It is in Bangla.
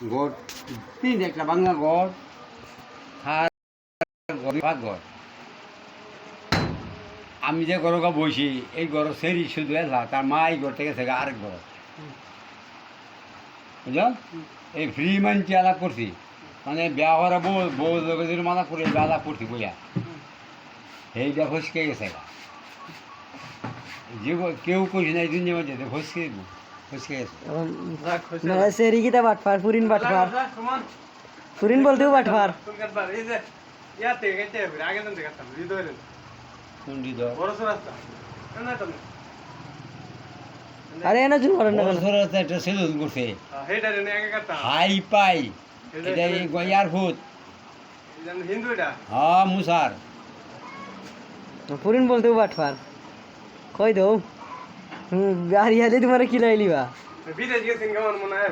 ঘর তিন একটা বাংলা ঘর আর ঘর আমি যে ঘরকে বসি এই ঘর সেরি শুধু এলা তার মা এই ঘর থেকে থেকে আরেক ঘর বুঝল এই ফ্রি মানছি আলাপ করছি মানে বিয়া করা বউ বউ যদি মানা করে আলাপ করছি বইয়া এইটা ফসকে গেছে যে কেউ কইস নাই দুনিয়া মধ্যে ফসকে ফসকে গেছে সেরি কিতা বাটফার পুরিন বাটফার পুরিন বলতেও বাটফার আরে এনা জুন করেন না একটা সেলুন করছে হাই পাই এটা এয়ারফোর্ট হ্যাঁ মুসার পুরিন বলতেও বাটফার কই দৌ গাড়ি আলে তোমার কি লাইলিবা বিদেশ গেছেন কেমন মনে হয়